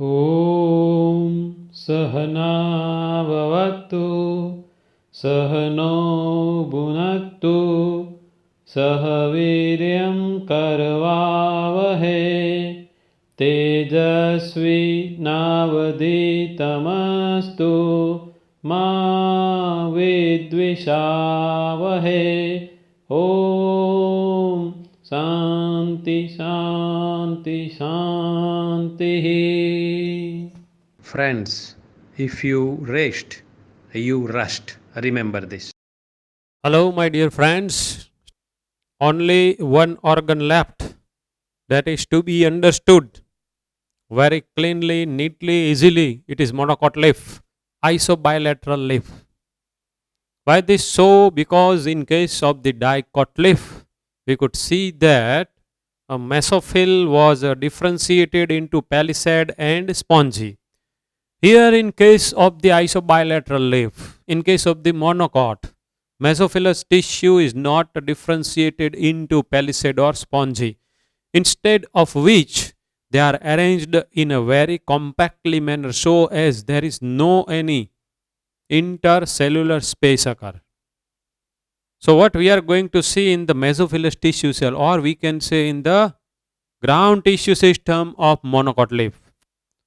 ॐ सहनाववतु सहनो भुनक्तु सह वीर्यं करवावहै तेजस्विनावधीतमस्तु मा विद्विषावहै ॐ शान्ति शान्ति शान्तिः. Friends, if you rest, you rust. Remember this. Hello, my dear friends. Only one organ left that is to be understood very cleanly, neatly, easily. It is monocot leaf, isobilateral leaf. Why this so? Because in case of the dicot leaf, we could see that a mesophyll was differentiated into palisade and spongy. Here in case of the isobilateral leaf, in case of the monocot, mesophilous tissue is not differentiated into palisade or spongy, instead of which they are arranged in a very compactly manner so as there is no any intercellular space occur. So what we are going to see in the mesophilous tissue cell, or we can say in the ground tissue system of monocot leaf,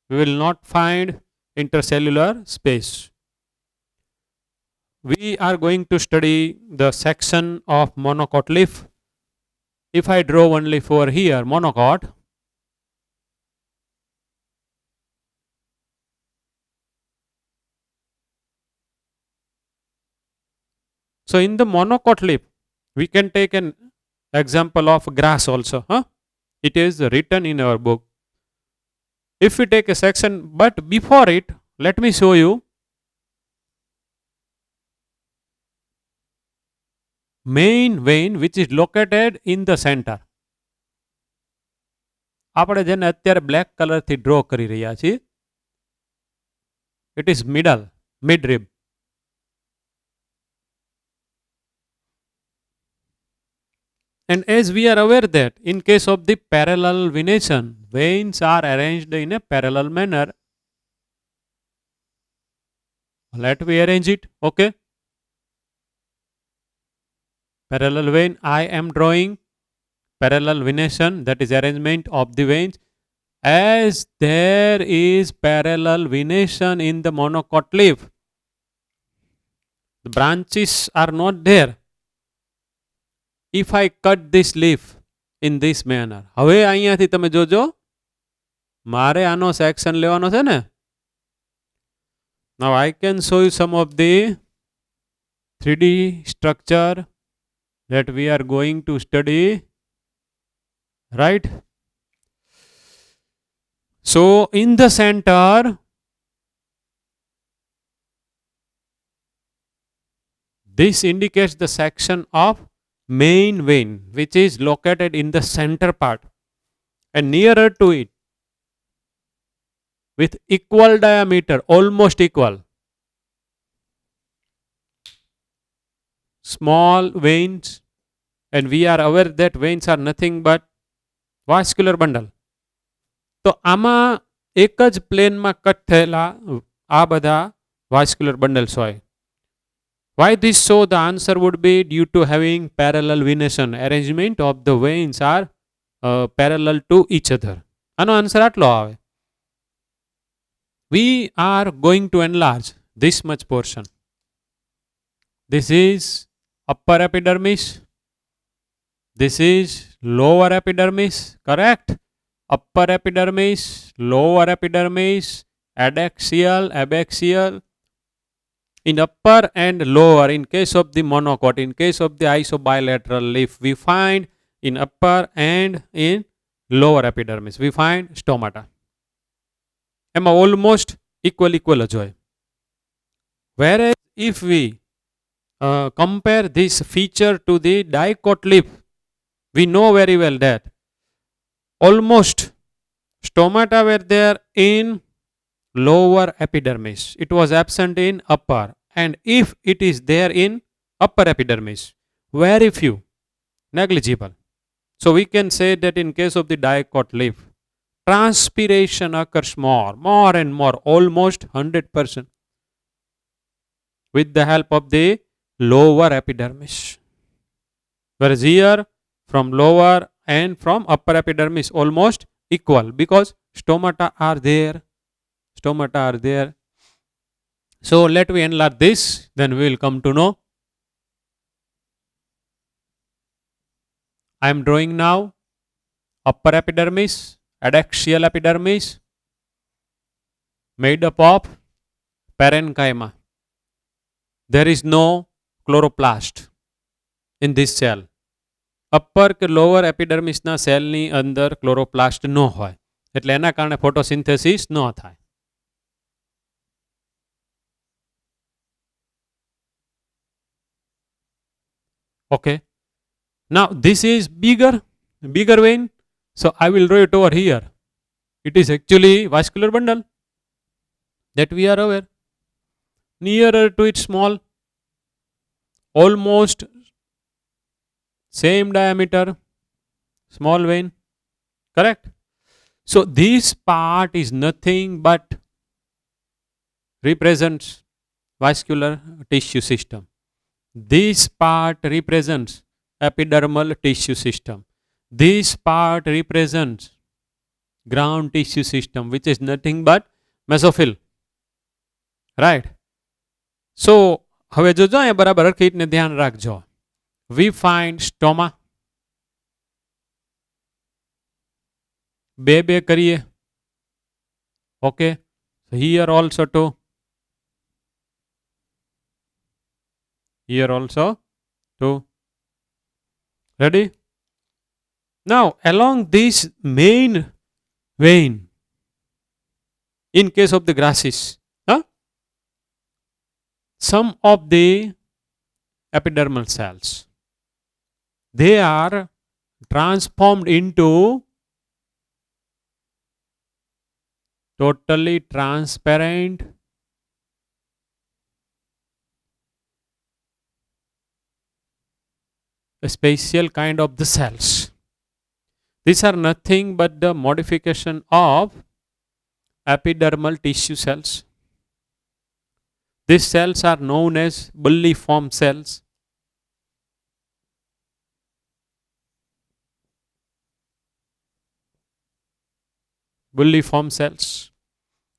we will not find intercellular space. We are going to study the section of monocot leaf. If I draw one leaf over here, monocot, so in the monocot leaf, we can take an example of grass also. It is written in our book. If we take a section, but before it, let me show you main vein which is located in the center. આપણે જેને અત્યારે black કલરથી draw કરી રહ્યા છીએ, it is middle, midrib. And as we are aware that in case of the parallel venation, veins are arranged in a parallel manner. Let me arrange it. Okay. Parallel vein, I am drawing parallel venation, that is arrangement of the veins. As there is parallel venation in the monocot leaf, the branches are not there. If I cut this leaf in this manner, હવે અહીંયાથી તમે જોજો, મારે આનો section લેવાનો છે ને. Now I can show you some of the 3D structure that we are going to study, right? So in the center, this indicates the section of main vein which is located in the center part, and nearer to it with equal diameter, almost equal, small veins, and we are aware that veins are nothing but vascular bundle. તો આમાં એક જ પ્લેનમાં cut થયેલા આ બધા vascular bundles હોય. Why this so? The answer would be due to having parallel venation. Arrangement of the veins are parallel to each other. આનો આન્સર આટલો આવે. We are going to enlarge this much portion. This is upper epidermis. This is lower epidermis. Correct? Upper epidermis, lower epidermis, adaxial, abaxial. In upper and lower, in case of the monocot, in case of the isobilateral leaf, we find in upper and in lower epidermis, we find stomata. એમાં almost equal જ હોય. Whereas if we compare this feature to the dicot leaf, we know very well that almost stomata were there in lower epidermis. It was absent in upper, and if it is there in upper epidermis, very few, negligible. So we can say that in case of the dicot leaf, transpiration occurs more and more, almost 100% with the help of the lower epidermis. Whereas here, from lower and from upper epidermis almost equal, because stomata are there. Stomata are there. So let me enlarge this, then we will come to know. I am drawing now upper epidermis, adaxial epidermis, made up of parenchyma. There is no chloroplast in this cell. Upper કે lower એપિડર્મિસના સેલની અંદર chloroplast ન હોય, એટલે એના કારણે photosynthesis ન થાય. Okay. Now this is bigger vein. So I will draw it over here. It is actually vascular bundle that we are aware. Nearer to it small, almost same diameter, small vein, correct? So this part is nothing but represents vascular tissue system. This part represents epidermal tissue system. This part represents ground tissue system, which is nothing but mesophyll, right? So હવે જોજો અહીંયા બરાબર હરખીને ધ્યાન રાખજો. We find stoma. બે કરીએ. Okay. So here also two. Here also two. Ready? Now along this main vein, in case of the grasses, some of the epidermal cells, they are transformed into totally transparent a special kind of the cells. These are nothing but the modification of epidermal tissue cells. These cells are known as bulliform cells. Bulliform cells.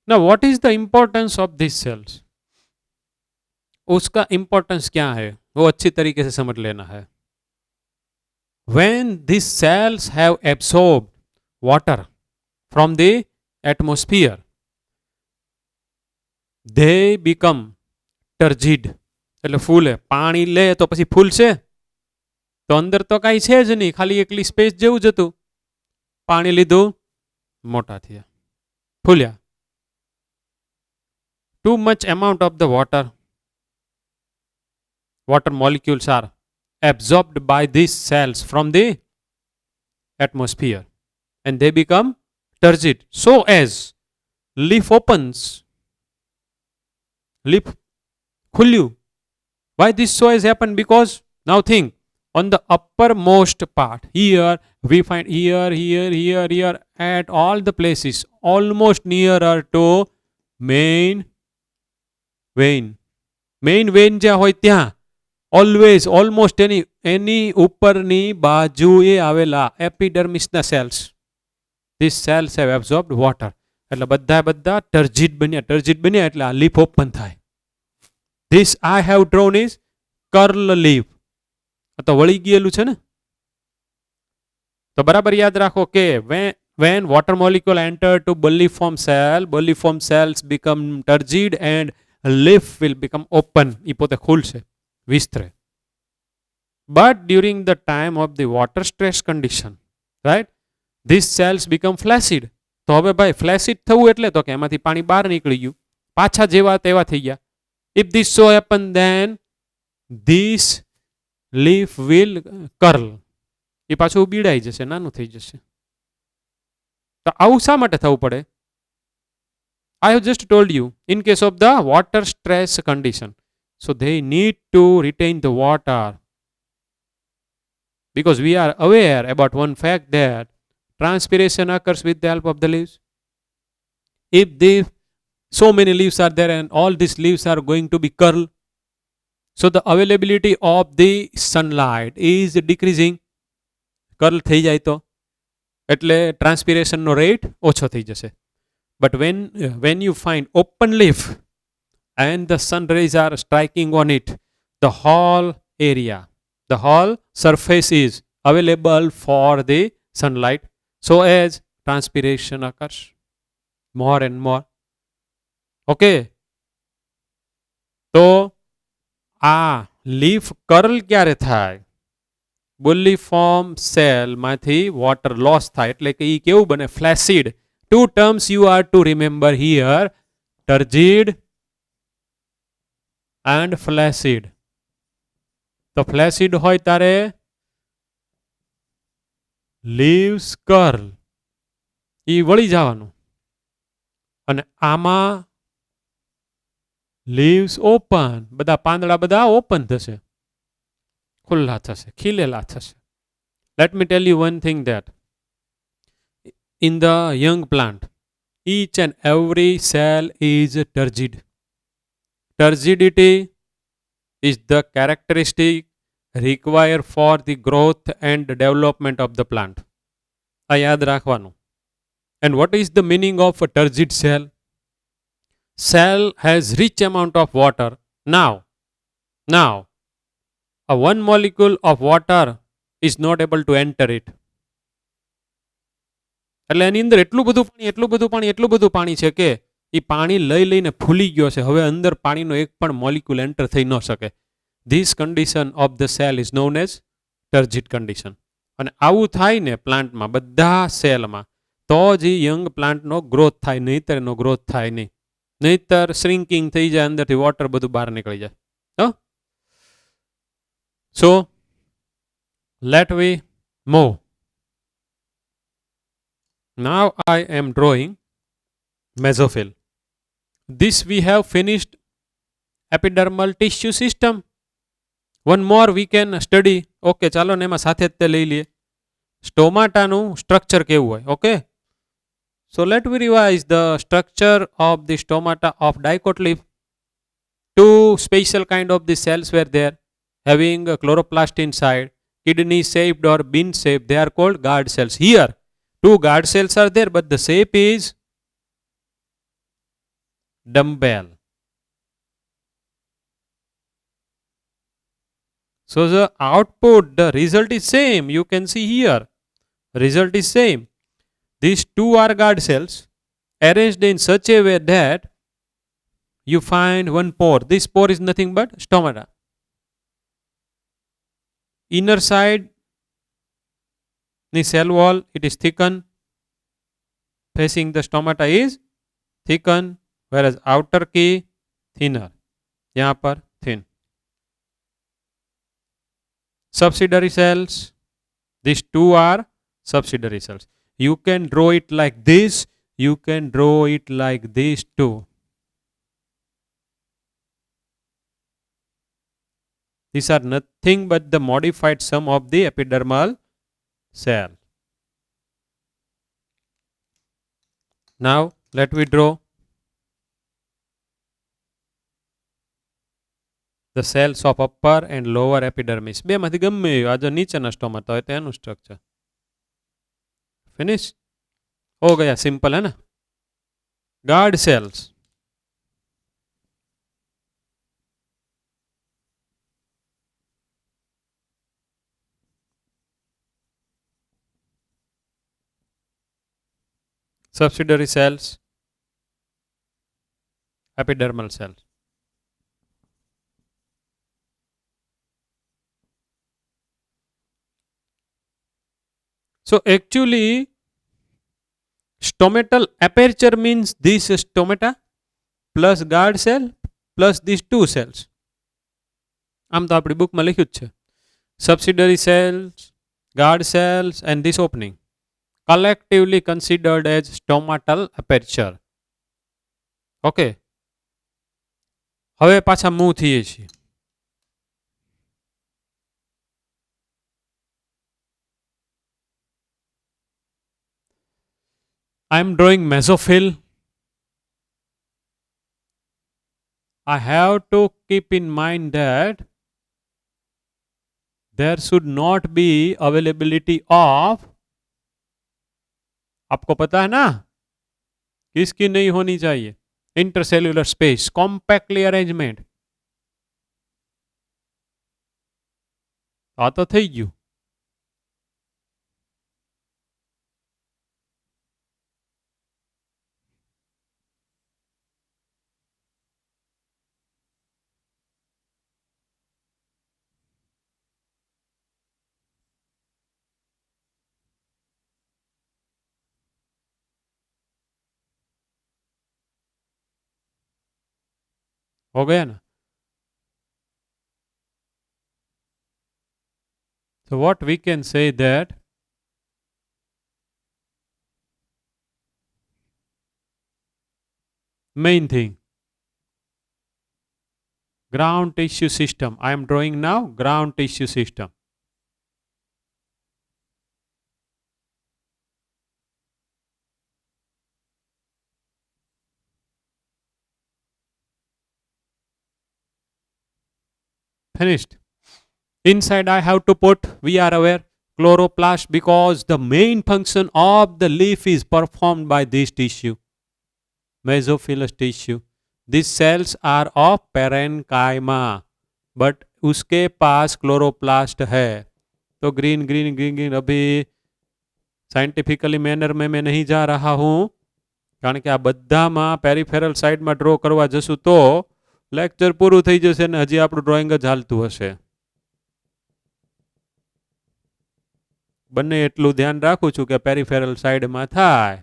Now what is the importance of these cells? उसका importance क्या है वो अच्छी तरीके से समझ लेना है. When these cells have absorbed water from the atmosphere, they become turgid. એટલે ફૂલે પાણી લે તો પછી ફૂલશે? તો અંદર તો કાંઈ છે જ નહીં, ખાલી એકલી સ્પેસ જેવું જ હતું. પાણી લીધું, મોટા થયા, ફૂલ્યા. Too much amount of the water molecules are absorbed by these cells from the atmosphere and they become turgid. So as leaf opens, leaf khulyu. Why this so has happened? Because now think, on the uppermost part, here we find here at all the places almost nearer to main vein. Main vein જ્યાં હોય ત્યાં always almost any ઉપરની બાજુએ આવેલા એપિડર્મિસના cells, these cells have absorbed water. એટલે બધા ટર્જિડ બન્યા એટલે આ લીફ ઓપન થાય. This I have drawn is curl leaf. તો વળી ગયેલું છે ને, તો બરાબર યાદ રાખો કે when water molecule enter to bulliform cells become turgid and leaf will become open. એ પોતે ખુલશે, વિસ્તરે. But during the time of the water stress condition, right, these cells become flaccid. તો હવે ભાઈ flaccid થવું એટલે તો કે એમાંથી પાણી બહાર નીકળી ગયું, પાછા જેવા તેવા થઈ ગયા. If this so happen, then this leaf will curl. એ પાછું બીડાઈ જશે, નાનું થઈ જશે. તો આવું શા માટે થવું પડે? I have just told you, in case of the water stress condition, so they need to retain the water, because we are aware about one fact that Transpiration occurs with the help of the leaves. If the so many leaves are there and all these leaves are going to be curl, so the availability of the sunlight is decreasing. Curl થઈ જાય તો એટલે ટ્રાન્સપિરેશનનો rate ઓછો થઈ જશે. But when you find open leaf and the sun rays are striking on it, the whole area, the whole surface is available for the sunlight, so as transpiration occurs more and more. Okay, તો આ leaf curl ક્યારે થાય? બુલ્લીફોર્મ સેલમાંથી water loss થાય એટલે કે એ કેવું બને? ફ્લેસિડ. Two terms you are to remember here: turgid and flaccid. તો ફ્લેસિડ હોય ત્યારે લીવ્સ કર્લ, એ વળી જવાનું, અને આમાં લીવ્સ ઓપન, બધા પાંદડા બધા ઓપન થશે, ખુલ્લા થશે, ખીલેલા થશે. Let me tell you one thing, that in the young plant, each and every cell is turgid. Turgidity is the characteristic required for the growth and development of the plant. આ યાદ રાખવાનું. And what is the meaning of a turgid cell? Cell has rich amount of water. Now, a one molecule of water is not able to enter it. એટલે એની અંદર એટલું બધું પાણી છે કે એ પાણી લઈને ફૂલી ગયો છે. હવે અંદર પાણીનો એક પણ મોલિક્યુલ એન્ટર થઈ ન શકે. This condition of the cell is known as turgid condition. અને આવું થાય ને પ્લાન્ટમાં, બધા સેલમાં, તો જ યંગ પ્લાન્ટનો ગ્રોથ થાય, નહીતર એનો ગ્રોથ થાય નહીં. નહીતર શ્રિંકિંગ થઈ જાય, અંદરથી વોટર બધું બહાર નીકળી જાય. So let we move. Now I am drawing mesophyll. This we have finished epidermal tissue system. One more we can study. Okay, ચાલો ને એમાં સાથે જ તે લઈ લઈએ. સ્ટોમાટાનું સ્ટ્રક્ચર કેવું હોય. Okay, so let we revise the structure of the stomata of dicot leaf. Two special kind of the cells were there, having a chloroplast inside, kidney shaped or bean shaped. They are called guard cells. Here two guard cells are there, but the shape is dumbbell. So the output, the result is same. You can see here, result is same. These two are guard cells arranged in such a way that you find one pore. This pore is nothing but stomata. Inner side the cell wall, it is thickened, facing the stomata is thickened, whereas outer key thinner, यहाँ पर thin. Subsidiary cells, these two are subsidiary cells. You can draw it like this, you can draw it like this too. These are nothing but the modified sum of the epidermal cell. Now let me draw the cells of upper and lower epidermis. બે માંથી ગમે આ જો નીચેના stomata હોય તો એનું structure. Finish हो गया, सिंपल है ना. Guard cells, subsidiary cells, epidermal cells. So actually stomatal aperture means this stomata plus guard cell plus these two cells. આમ તો આપણી બુકમાં લખ્યું જ છે. Subsidiary cells, guard cells and this opening collectively considered as stomatal aperture. Okay, હવે પાછા move થઈએ છીએ. I am drawing mesophyll. I have to keep in mind that there should not be availability of, आपको पता है ना किसकी नहीं होनी चाहिए, इंटरसेल्युलर स्पेस, कॉम्पैक्टली अरेंजमेंट. આ તો થઈ ગયું. हो गया ना. So what we can say that main thing, ground tissue system. I am drawing now ground tissue system. Finished. Inside I have to put, we are aware, chloroplast, because the main function of the leaf is performed by this tissue, mesophilous tissue. These cells are of parenchyma, but उसके पास chloroplast है. तो green green green green अभी scientifically manner મેં નહીં જા रहा हूँ, કારણ કે આ બધામાં પેરિફેરલ સાઈડમાં ડ્રો કરવા જશું તો લેક્ચર પૂરું થઈ જશે ને હજી આપણું ડ્રોઈંગ જ હાલતું હશે. બંને એટલું ધ્યાન રાખું છું કે પેરિફેરલ સાઈડમાં થાય.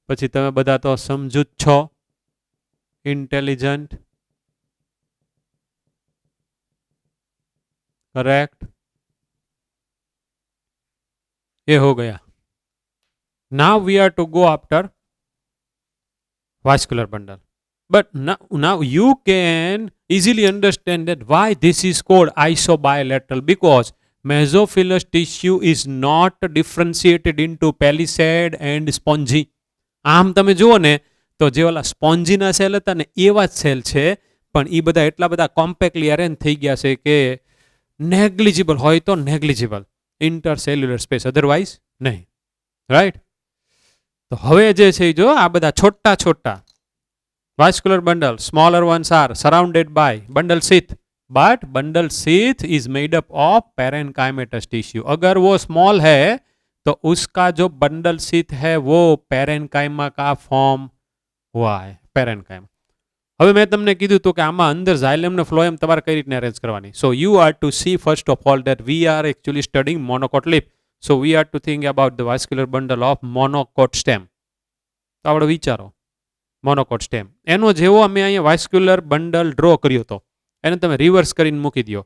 પછી તમે બધા તો સમજુ જ છો, ઇન્ટેલિજન્ટ, करेक्ट. ये हो गया. Now we are to go after vascular bundle. But now you can easily understand that why this is called isobilateral, because mesophilous tissue is not differentiated into palisade and spongy. આમ તમે જુઓ ને તો જે ઓલા સ્પોન્જીના cell હતા ને એવા જ સેલ છે, પણ એ બધા એટલા બધા કોમ્પેક્ટલી અરેન્જ થઈ ગયા છે કે નેગ્લિજિબલ હોય તો નેગ્લિજિબલ, ઇન્ટરસેલ્યુલર સ્પેસ અધરવાઇઝ નહીં. રાઈટ. તો હવે જે છે જો આ બધા છોટા છોટા vascular bundle, smaller ones are surrounded by bundle sheath, but bundle sheath is made up of parenchymatous tissue. अगर वो small है तो उसका जो बंडल शीथ है वो पेरेनकाइमा का फॉर्म हुआ है, पेरेनकाइमा. હવે મેં તમને કીધું તો કે આમાં અંદર ઝાયલમ ને ફ્લોએમ તમારે કઈ રીતને અરેન્જ કરવાની. So you are to see first of all that we are actually studying monocot leaf. So we are to think about the vascular bundle of monocot stem. તો આપણે વિચારો મોનોકોટ સ્ટેમ એનો જેવો અમે અહીંયા વાસ્ક્યુલર બંડલ ડ્રો કર્યો હતો એને તમે રિવર્સ કરીને મૂકી દો.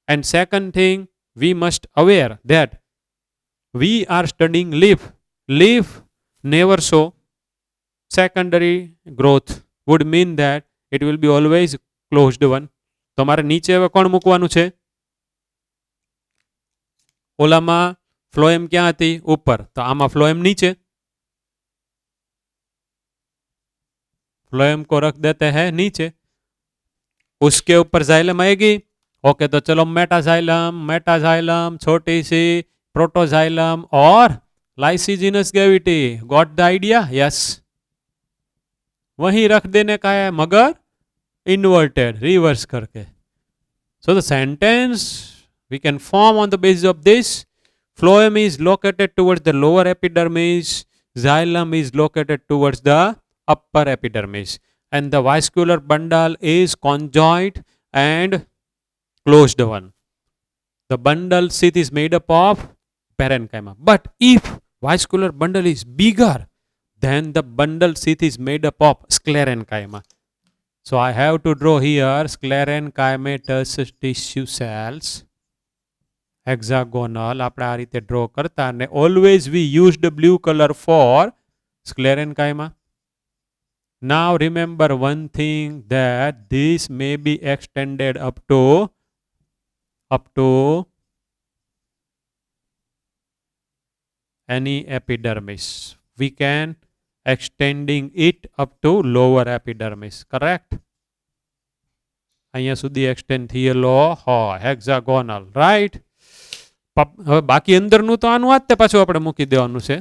And second thing, we must aware that we are studying leaf. Leaf never show secondary growth, would mean that it will be always closed one. તો મારે નીચે હવે કોણ મૂકવાનું છે? ઓલામાં ફ્લોએમ ક્યાં હતી? ઉપર. તો આમાં ફ્લોએમ નીચે. फ्लोएम को रख देते हैं नीचे, उसके ऊपर जाइलम आएगी. ओके, तो चलो मेटाजाइलम, मेटाजाइलम, छोटी सी प्रोटोजाइलम और lysigenous cavity. Got the idea? Yes. वहीं रख देने का है मगर इन्वर्टेड, रिवर्स करके. So the sentence we can form on the basis of this. Phloem is located towards the lower epidermis, xylem is located towards the upper epidermis, and the vascular bundle is conjoint and closed one. The bundle sheath is made up of parenchyma. But if vascular bundle is bigger, then the bundle sheath is made up of sclerenchyma. So I have to draw here sclerenchymatous tissue cells, hexagonal. આપણે આ રીતે draw કરતા અને always we use the blue color for sclerenchyma. Now remember one thing, that this may be extended up to any epidermis. We can extending it up to lower epidermis. Correct? અહીંયા સુધી extend થયેલો હોય hexagonal, right? હવે બાકી અંદરનું તો આનું જ તે પાછું આપણે મૂકી દેવાનું છે.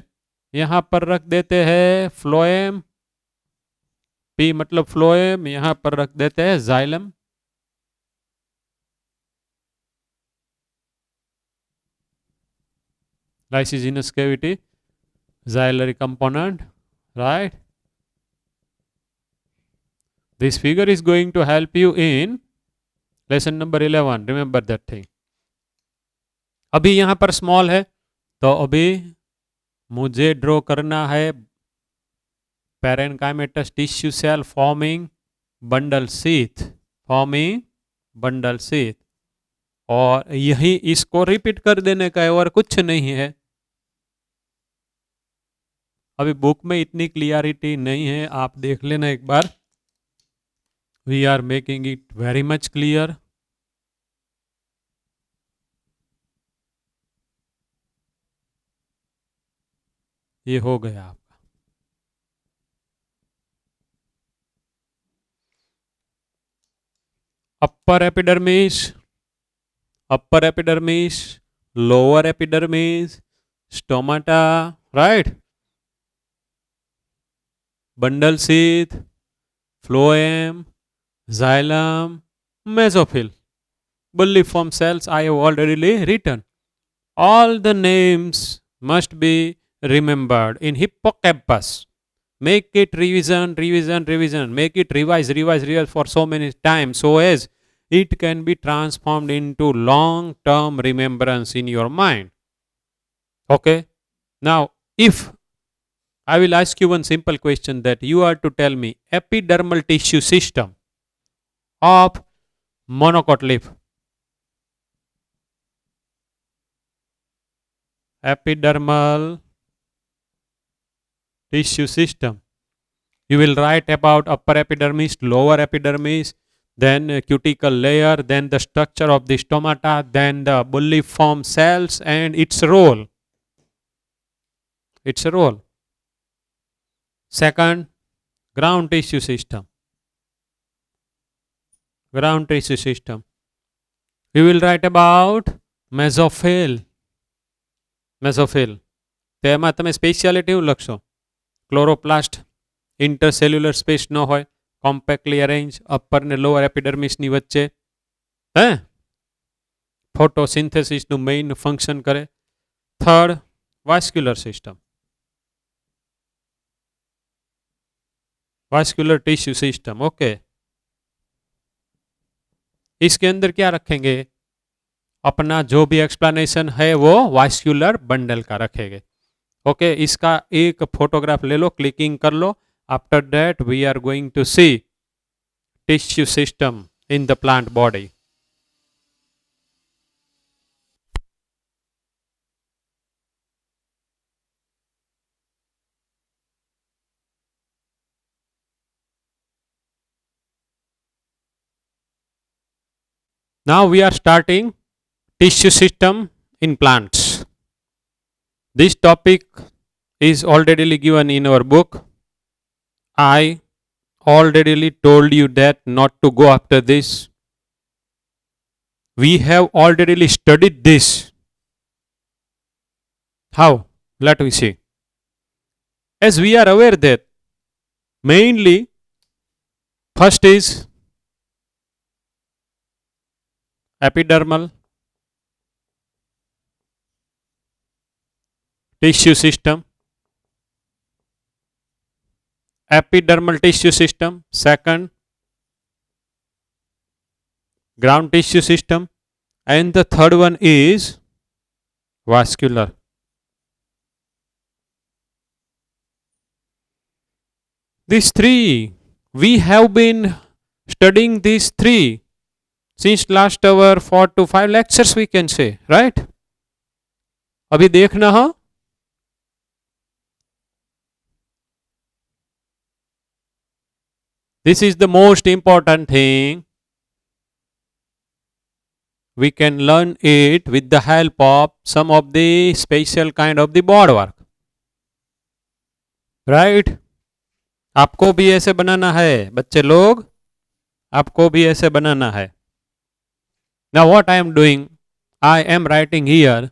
यहाँ पर रख देते हैं फ्लोएम, पी मतलब फ्लोएम, यहाँ पर रख देते हैं xylem. Lysigenous cavity, xylary component, right? This figure is going to help you in lesson number 11. Remember that thing. अभी यहाँ पर स्मॉल है तो अभी मुझे ड्रॉ करना है parenchymatous tissue cell forming bundle sheath, forming bundle sheath, और यही इसको रिपीट कर देने का है और कुछ नहीं है. अभी बुक में इतनी क्लियरिटी नहीं है, आप देख लेना एक बार. We are making it very much clear. ये हो गया आपका. Upper epidermis, lower epidermis, stomata, right? Bundle sheath, phloem, xylem, mesophyll. Bulliform cells I have already written. All the names must be remembered. In hippocampus, make it revision. Make it revise for so many times so as it can be transformed into long term remembrance in your mind. Okay? Now, if I will ask you one simple question that you are to tell me epidermal tissue system of monocot leaf. Epidermal tissue system. You will write about upper epidermis, lower epidermis, then cuticle layer, then the structure of the stomata, then the bulliform cells and its role. Its role. Second, ground tissue system. Ground tissue system. You will write about mesophyll. Mesophyll. તેમાં તમે speciality એવું લખશો. Chloroplast, ઇન્ટરસેલ્યુલર space ન હોય, કોમ્પેક્ટલી arrange upper ને lower એપિડર્મિસની વચ્ચે, હે, ફોટોસિન્થેસિસનું main function કરે. Third, vascular system. Vascular tissue system. Okay, इसके अंदर क्या रखेंगे? अपना जो भी एक्सप्लेनेशन है वो वास्कुलर बंडल का रखेंगे. ओके, इसका एक फोटोग्राफ ले लो, क्लिकिंग कर लो. After that we are going to see tissue system in the plant body. Now we are starting tissue system in plants. This topic is already given in our book. I already told you that not to go after this. We have already studied this. How? Let me see. As we are aware that mainly first is epidermal tissue system. Epidermal tissue system. Second, ground tissue system. And the third one is vascular. These three, we have been studying these three since last hour 4 to 5 lectures we can say, right? अभी देखना हो. This is the most important thing. We can learn it with the help of some of the special kind of the board work, right? आपको भी ऐसे बनाना है बच्चे लोग, आपको भी ऐसे बनाना है. Now what I am doing, I am writing here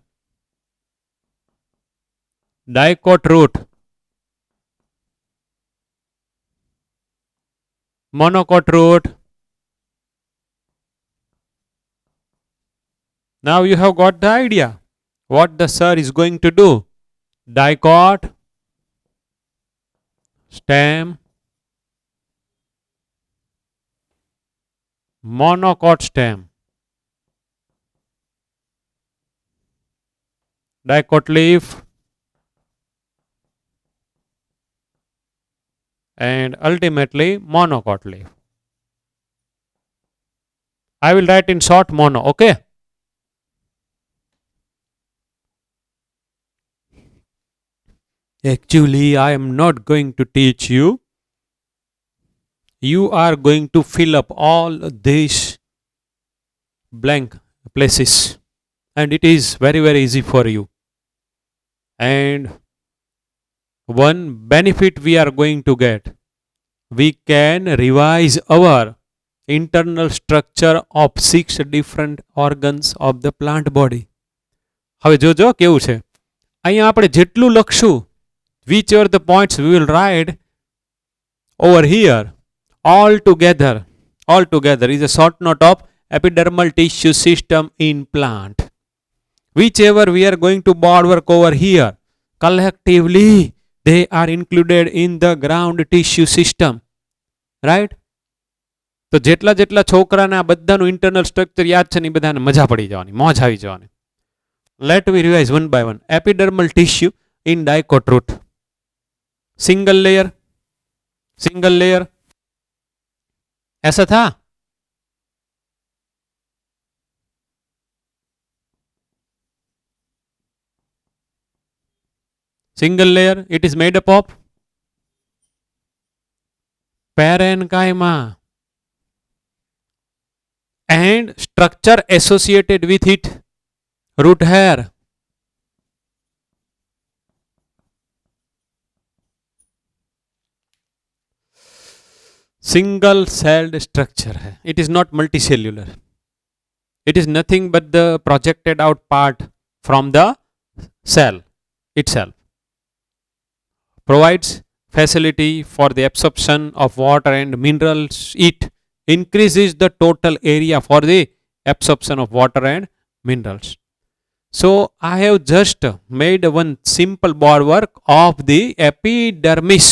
dicot root, monocot root. Now you have got the idea what the sir is going to do. Dicot, stem, monocot stem, dicot leaf, and ultimately monocot leaf. I will write in short mono, okay? Actually, I am not going to teach you. You are going to fill up all these blank places, and it is very, very easy for you. And one benefit we are going to get, we can revise our internal structure of 6 different organs of the plant body. હવે જોજો કેવું છે, અહીંયા આપણે જેટલું લખશું, which are the points we will write over here, all together is a short note of epidermal tissue system in plant. Whichever we are going to board work over here, collectively they are included in the ground tissue system, right? તો જેટલા જેટલા છોકરાને આ બધાનું internal structure યાદ છે ને એ બધાને મજા પડી જવાની, મોજ આવી જવાની. Let we revise one by one. Epidermal tissue in dicot root, single layer ऐसा था. Single layer, it is made up of parenchyma and structure associated with it, root hair. Single celled structure है, it is not multicellular, it is nothing but the projected out part from the cell itself. Provides facility for the absorption of water and minerals. It increases the total area for the absorption of water and minerals. So I have just made one simple board work of the epidermis,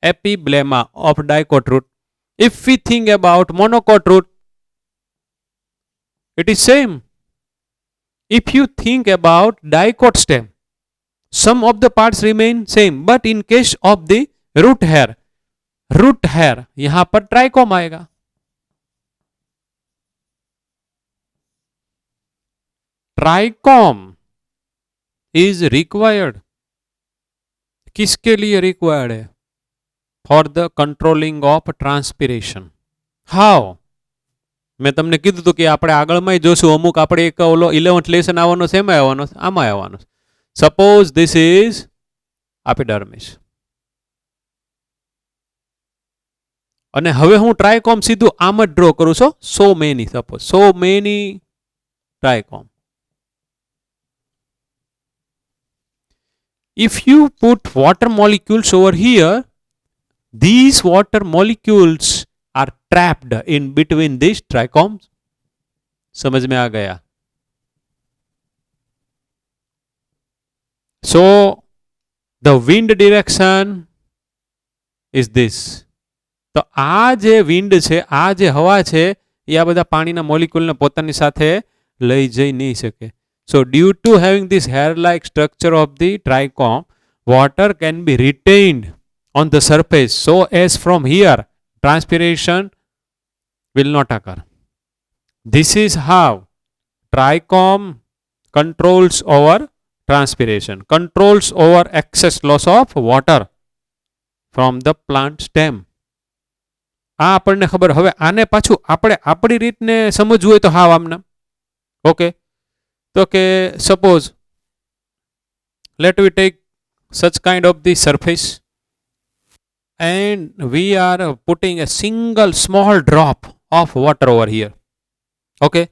epiblemma of dicot root. If we think about monocot root, it is same. If you think about dicot stem, some of the parts remain same, but in case of the root hair यहां पर trichome आएगा. Trichome is required. किसके लिए required है? For the controlling of transpiration. How? મેં તમને કીધું હતું કે આપણે આગળમાં જોશું, અમુક આપણે એક ઓલો 11th લેસન આવવાનો છે, એમાં આવવાનો, આમાં આવવાનો. સપોઝ ધીસ ઇઝ એપિડર્મિસ અને હવે હું ટ્રાયકોમ સીધું આમ જ ડ્રો કરું છું. So many, suppose so many trichome. If you put water molecules over here, these water molecules are trapped in between these trichomes. समझ में आ गया? So the wind direction is this. તો આ જે વિન્ડ છે, આ જે હવા છે, એ આ બધા પાણીના મોલિક્યુલને પોતાની સાથે લઈ જઈ નહીં શકે. So due to having this hair-like structure of the trichome, water can be retained on the surface, so as from here transpiration will not occur. This is how trichome controls over transpiration, controls over excess loss of water from the plant stem. આ આપણને ખબર. હવે આને પાછું આપણે આપણી રીતને સમજવું હોય તો હાવ આમને ઓકે. તો કે suppose let we take such kind of the surface and we are putting a single small drop of water over here. Okay,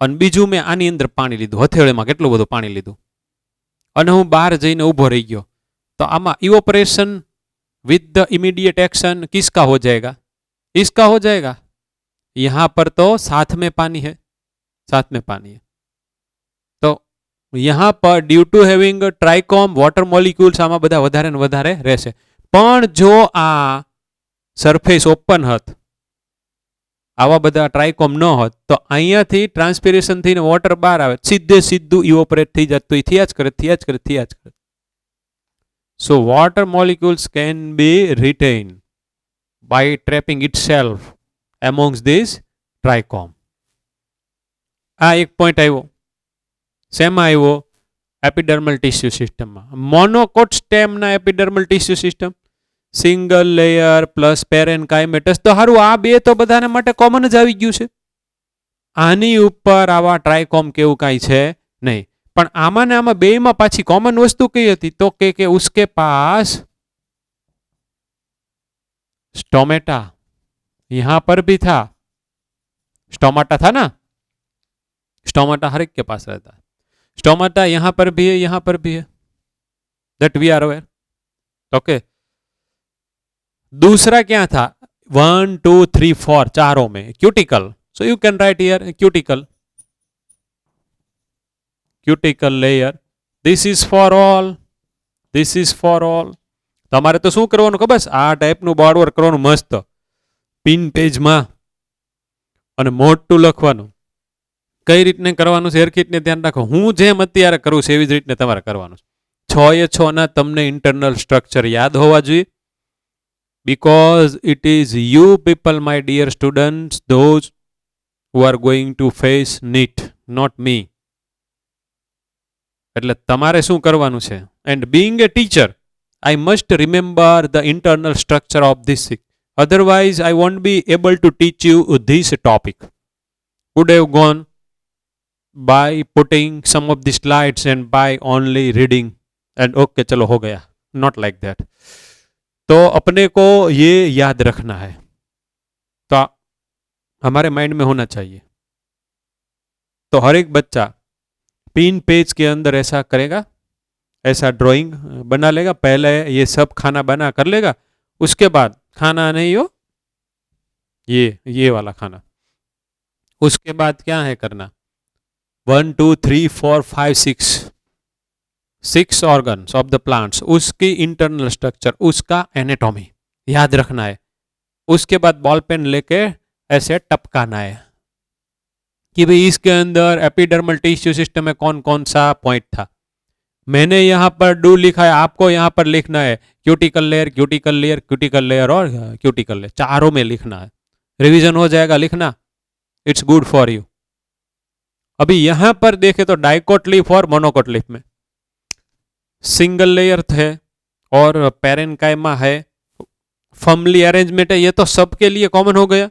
અને બીજું મેં આની અંદર પાણી લીધું, હથેળીમાં કેટલું બધું પાણી લીધું, અને હું બહાર જઈને ઊભો રહી ગયો, तो आमा evaporation with the immediate action किसका हो जाएगा? इसका हो जाएगा। यहां पर तो साथ में पानी है, साथ में पानी है, तो यहां पर due to having trichome water molecules आमा बधा वधारे ने वधारे रहेशे। पण जो आ सरफेस ओपन हत, आवा बधा ट्राइकोम न होत, तो अहींयाथी ट्रांसपिरेशन थीने वॉटर बहार आवे, सीधे सीधું इवोपरेट थई जात, तो ई थया ज करे। So water molecules can be retained by trapping itself amongst these trichome. આ એક પોઈન્ટ આવ્યો, શેમાં આવ્યો? એપિડર્મલ ટિશ્યુ સિસ્ટમમાં। મોનોકોટ સ્ટેમના epidermal tissue system, single layer plus parenchymatous, તો સારું આ બે તો બધાને માટે કોમન જ આવી ગયું છે, આની ઉપર આવા ટ્રાઇકોમ કેવું કાંઈ છે નહીં। પણ આમાં ને આમાં બેયમાં પાછી કોમન વસ્તુ કઈ હતી? તો કે उसके पास स्टोमेटा, यहां पर भी था स्टोमाटा, था ना, स्टोमाटा हर एक के पास रहता है, स्टोमाटा यहां पर भी है, यहां पर भी है, that we are aware. Okay, दूसरा क्या था? 1 2 3 4 चारों में cuticle, so you can write here cuticle, cuticle layer, this is for all, this is for all. તમારે તો શું કરવાનું ખબર છે? આ ટાઈપનું બોર્ડવર્ક કરવાનું મસ્ત, પિન પેજમાં, અને મોટું લખવાનું। કઈ રીતને કરવાનું છે હરખીતને ધ્યાન રાખો। હું જેમ અત્યારે કરું છું એવી જ રીતને તમારે કરવાનું છે। 6 એ 6 ના તમને ઇન્ટરનલ સ્ટ્રક્ચર યાદ હોવા જોઈએ, because it is you people, my dear students, those who are going to face NEET, not me। એટલે તમારે શું કરવાનું છે? And being A teacher I must remember the internal structure of this, otherwise I won't be able to teach you this topic। Would have gone by putting some of the slides and by only reading and okay चलो हो गया, not like that। तो अपने को ये याद रखना है, तो हमारे माइंड में होना चाहिए। तो हर एक बच्चा पिन पेज के अंदर ऐसा करेगा, ऐसा ड्राइंग बना लेगा, पहले ये सब खाना बना कर लेगा, उसके बाद खाना नहीं हो ये वाला खाना, उसके बाद क्या है करना? 1 2 3 4 5 6 ऑर्गन्स ऑफ द प्लांट्स, उसकी इंटरनल स्ट्रक्चर, उसका एनाटॉमी याद रखना है। उसके बाद बॉल पेन लेके ऐसे टपकाना है कि भाई इसके अंदर एपिडर्मल टिश्यू सिस्टम में कौन कौन सा पॉइंट था। मैंने यहाँ पर डू लिखा है, आपको यहाँ पर लिखना है cuticle layer, cuticle layer, cuticle layer और क्यूटिकल लेयर, चारों में लिखना है। रिवीजन हो जाएगा लिखना, इट्स गुड फॉर यू। अभी यहाँ पर देखे तो डाइकोट लीफ और मोनोकोट लीफ में सिंगल लेयर थे और पेरेन्काइमा है, फर्मली अरेंजमेंट है, ये तो सबके लिए कॉमन हो गया।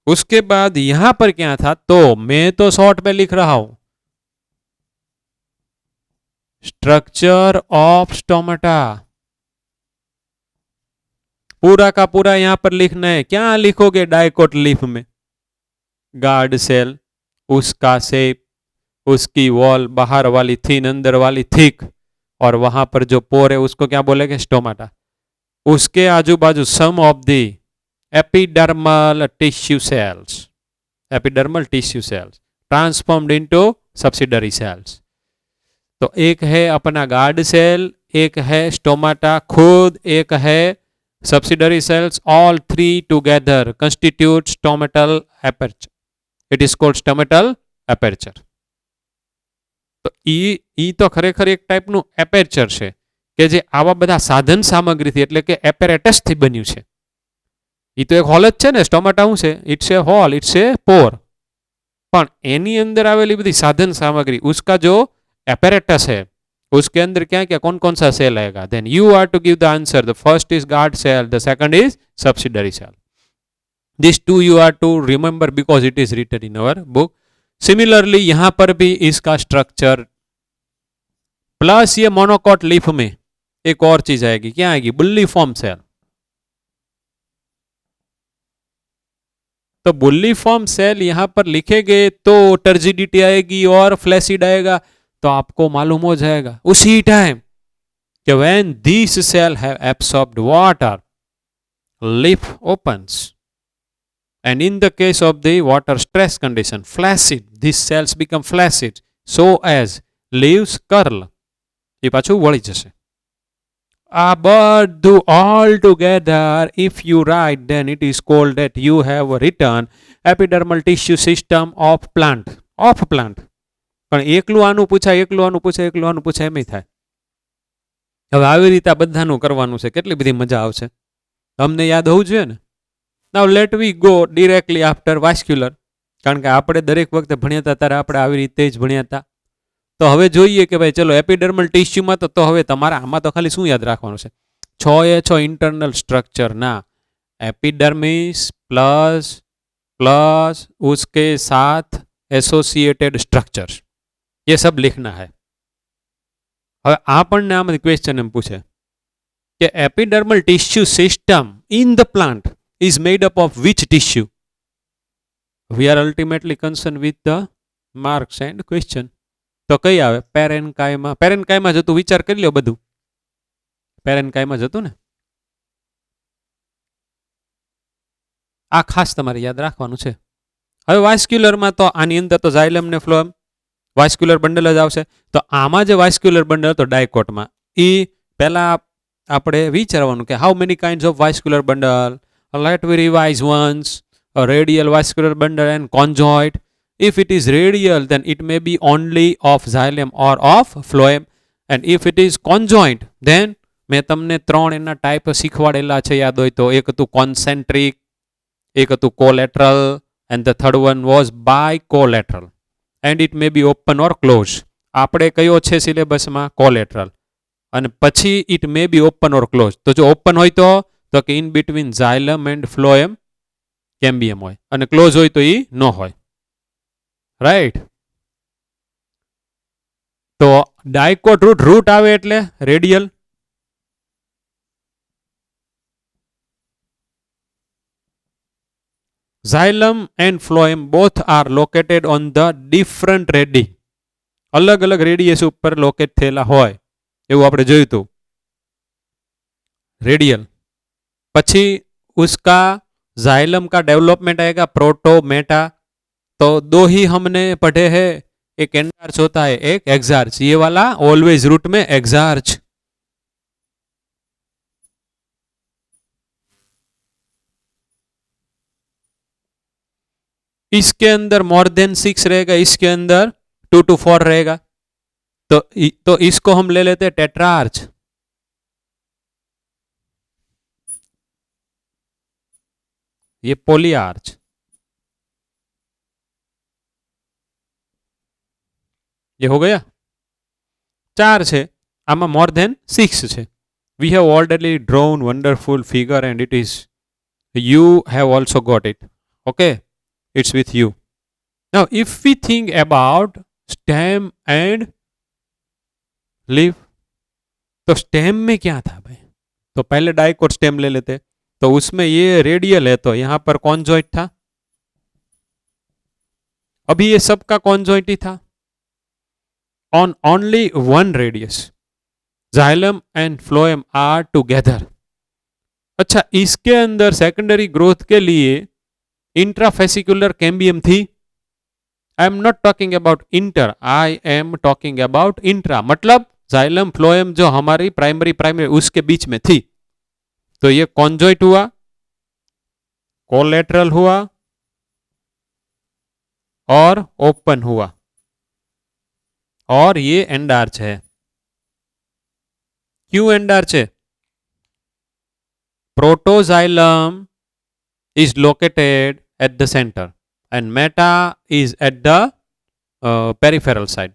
उसके बाद यहां पर क्या था? तो मैं तो शॉर्ट में लिख रहा हूं, स्ट्रक्चर ऑफ स्टोमेटा, पूरा का पूरा यहां पर लिखना है। क्या लिखोगे डाइकोट लीफ में? गार्ड सेल, उसका शेप, उसकी वॉल, बाहर वाली थिन, अंदर वाली थिक, और वहां पर जो पोर है उसको क्या बोलेंगे? स्टोमाटा। उसके आजू बाजू some of the epidermal tissue cells, epidermal tissue cells transformed into subsidiary cells. तो एक है अपना गार्ड सेल, एक है स्टोमाटा खुद, एक है subsidiary cells, all three together constitute stomatal aperture. It is called stomatal aperture. तो ई तो खरेखर एक टाइपનું એપેર્ચર છે કે જે આવા બધા સાધન સામગ્રીથી એટલે કે એપેરેટસથી બન્યું છે। એ તો એક હોલ જ છે ને, સ્ટોમાટા શું છે? It's a hole, it's a pore, પણ એની અંદર આવેલી બધી સાધન સામગ્રી, उसका जो एपैरेटस है उसके अंदर क्या क्या कौन कौन सा सेल आएगा? Then you are to give the answer. The first is guard cell, the second is subsidiary cell. This too you are to remember because it is written in our book. Similarly यहां पर भी इसका structure plus ये monocot leaf में एक और चीज आएगी, क्या आएगी? Bulliform cell. तो बुल्लीफॉर्म सेल यहां पर लिखेंगे तो टर्जिडिटी आएगी और फ्लैसिड आएगा, तो आपको मालूम हो जाएगा उसी टाइम कि when this cell have absorbed water, leaf opens, and in the case of the water stress condition, flaccid, these cells become flaccid so as leaves curl. એ પાછું વળી જશે. આ બધું all together if you write, then it is called that you have written epidermal tissue system of plant. પણ એકલું આનું પૂછાય, એકલું આનું પૂછાય એમ થાય. હવે આવી રીતે આ બધાનું કરવાનું છે, કેટલી બધી મજા આવશે, તમને યાદ હોવું જોઈએ ને. Now let we go directly after vascular, કારણ કે આપણે દરેક વખતે ભણ્યા હતા ત્યારે આપણે આવી રીતે જ ભણ્યા હતા. તો હવે જોઈએ કે ભાઈ ચલો એપિડર્મલ ટિશ્યુમાં તો હવે તમારે આમાં તો ખાલી શું યાદ રાખવાનું છે, 6 ઇન્ટરનલ સ્ટ્રક્ચરના एपिडर्मिस प्लस प्लस उसके साथ एसोसिएटेड स्ट्रक्चर्स, ये सब लिखना है. હવે આપણને આમાં ક્વેશ્ચન એમ પૂછે કે epidermal tissue system in the plant is made up of which tissue? We are ultimately concerned with the marks and question. તો કઈ આવે? પેરેન્કાઇમા જતું, વિચાર કરી લો બધું. પેરેન્કાઇમા જતું ને, આ ખાસ તમારે યાદ રાખવાનું છે. હવે વાસ્ક્યુલરમાં તો આની અંદર તો ઝાયલમ ને ફ્લોએમ વાસ્ક્યુલર બંડલ જ આવશે. તો આમાં જે વાસ્ક્યુલર બંડલ હતો ડાયકોટમાં, એ પહેલા આપણે વિચારવાનું કે how many kinds of vascular bundle. Let we revise once. A radial vascular bundle and conjoint. If it is radial, then it may be only of xylem or of phloem. And if it is conjoint, then મેં તમને 3 એના type શીખવાડેલા છે, યાદ હોય તો. એક હતું concentric, એક હતું collateral, and the third one was bicollateral. And it may be open or closed. આપણે કયો છે સિલેબસમાં? કોલેટરલ. અને પછી it may be open or closed. તો જો ઓપન હોય તો કે in between xylem and phloem cambium હોય, અને ક્લોઝ હોય તો એ ન હોય. રાઈટ. તો ડાયકોટ રૂટ આવે એટલે radial. ઝાયલમ and phloem both are located on the different ready. અલગ અલગ રેડિયસ ઉપર લોકેટ થયેલા હોય એવું આપણે જોયું હતું. રેડિयल. પછી उसका जाइलम का डेवलपमेंट आएगा प्रोटोमेटा. तो दो ही हमने पढ़े हैं, एक एंडार्च होता है, एक एक्सार्च. ये वाला ऑलवेज रूट में एक्सार्च. इसके अंदर मोर देन 6 रहेगा, इसके अंदर 2 to 4 रहेगा. तो इसको हम ले लेते हैं टेट्रार्च. ये पोलियार्च. ये हो गया. 4 છે, આમાં મોર ધેન 6 છે. We have already drawn wonderful figure and it is, you have also got it. Okay, it's with you. Now if we think about stem and leaf, तो स्टेम में क्या था भाई? तो पहले डाइकोट स्टेम ले लेते. तो उसमें ये रेडियल है, तो यहां पर कॉन्जॉइंट था. अभी ये सबका कॉन्जॉइंट ही था on only one radius. Xylem and phloem are together. अच्छा, इसके अंदर सेकेंडरी ग्रोथ के लिए इंट्राफेसिकुलर कैम्बियम थी. I am not talking about inter, I am talking about intra. मतलब जाइलम फ्लोएम जो हमारी प्राइमरी उसके बीच में थी. तो ये कॉन्जॉइंट हुआ, कोलेटरल हुआ और ओपन हुआ, और ये एंडार्च है. क्यों एंडार्च है? Protoxylem is located at the center and meta is at the peripheral side.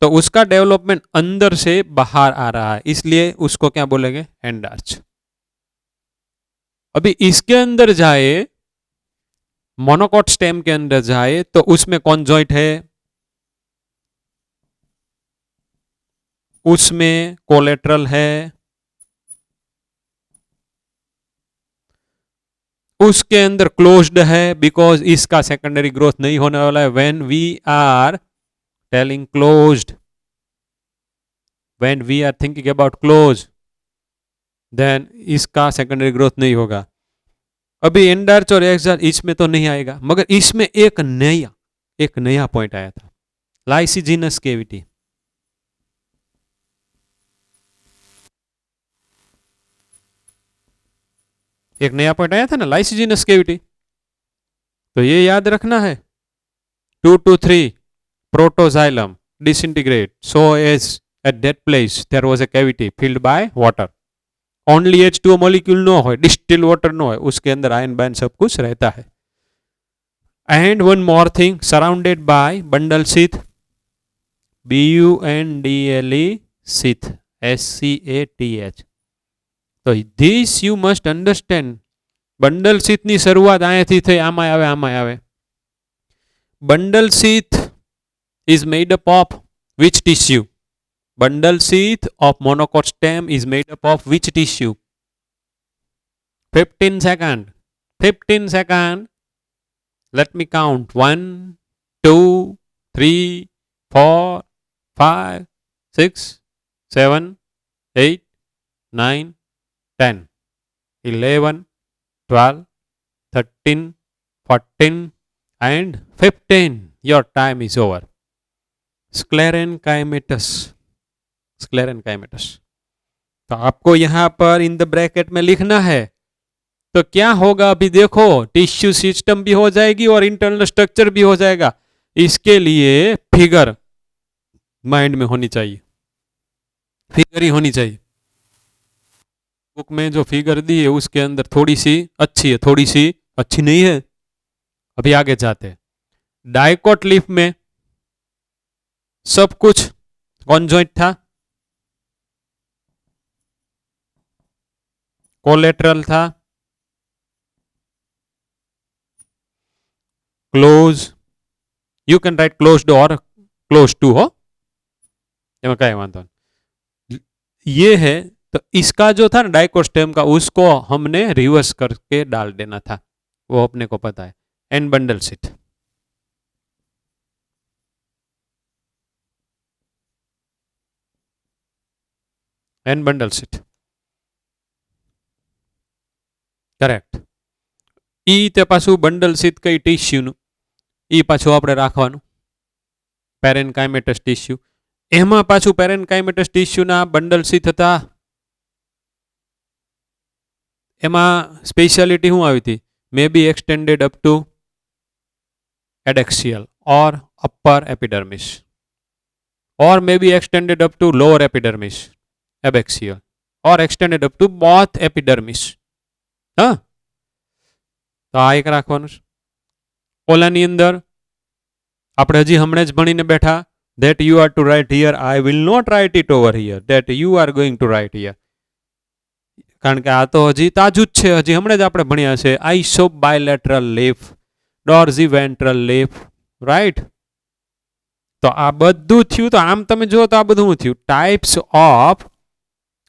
तो उसका डेवलपमेंट अंदर से बाहर आ रहा है, इसलिए उसको क्या बोलेंगे? एंडार्च. अभी इसके अंदर जाए, मोनोकॉट स्टेम के अंदर जाए, तो उसमें कॉन्जॉइंट है, उसमें कोलेटरल है, उसके अंदर क्लोज्ड है बिकॉज इसका सेकेंडरी ग्रोथ नहीं होने वाला है. When we are telling closed, when we are thinking about close, then इसका सेकेंडरी ग्रोथ नहीं होगा. अभी एंडार्च और एक्सडार्च इसमें तो नहीं आएगा, मगर इसमें एक नया पॉइंट आया था, लाइसिजिनस केविटी. एक नया पॉइंट आया था ना, लाइसिजिनस केविटी. तो ये याद रखना है. 2 to 3 protoxylem disintegrate so as at that place there was a cavity filled by water. Only H2O molecule नो हो, डिस्टिल वाटर नो है, उसके अंदर आयन बायन सब कुछ रहता है. And one more thing, surrounded by bundle sheath, BUNDLE sheath, SCATH. तो this you must understand. Bundle શીથની શરૂઆત અહીંયાથી થઈ, આમાં આવે. Bundle sheath is made up of which tissue? Bundle sheath of monocot stem is made up of which tissue? 15 second. 15 second. Let me count. 1, 2, 3, 4, 5, 6, 7, 8, 9, 10, 11, 12, 13, 14 and 15. Your time is over. Sclerenchymatous. स्क्लेरेनकाइमेटस. तो आपको यहां पर इन द ब्रैकेट में लिखना है. तो क्या होगा अभी देखो, टिश्यू सिस्टम भी हो जाएगी और इंटरनल स्ट्रक्चर भी हो जाएगा. इसके लिए फिगर माइंड में होनी चाहिए, फिगर ही होनी चाहिए. बुक में जो फिगर दी है उसके अंदर थोड़ी सी अच्छी है, थोड़ी सी अच्छी नहीं है. अभी आगे जाते हैं. डाइकोट लीफ में सब कुछ कॉन्जॉइंट था, कोलेटरल था, close. You can right closed और क्लोज टू हो, एम क्या वांधो. ये है. तो इसका जो था ना डाइकोस्टेम का, उसको हमने रिवर्स करके डाल देना था, वो अपने को पता है. And bundle sheath. And bundle sheath correct. ઈ તે પાછું બંડલ શીથ કઈ ટીસ્યુનું, ઈ પાછું આપણે રાખવાનું પેરેનકાઇમેટસ ટીસ્યુ. એમાં પાછું પેરેનકાઇમેટસ ટીસ્યુના બંડલ શીથ હતા. એમાં સ્પેશિયાલિટી શું આવી હતી? May be extended up to adaxial or upper epidermis, or may be extended up to lower epidermis, abaxial, or extended up to both epidermis. હા, તો આ એક રાખવાનું છે. ઓલાની અંદર આપણે હજી હમણાં જ ભણીને બેઠા, that you are to write here, I will not write it over here, that you are going to write here. કારણ કે આ તો હજી તાજું જ છે, હજી હમણાં જ આપણે ભણ્યા છે. Iso bilateral leaf, ડોર્ઝીવેન્ટ્રલ leaf, right. તો આ બધું થયું. તો આમ તમે જુઓ તો આ બધું શું થયું? ટાઈપ્સ ઓફ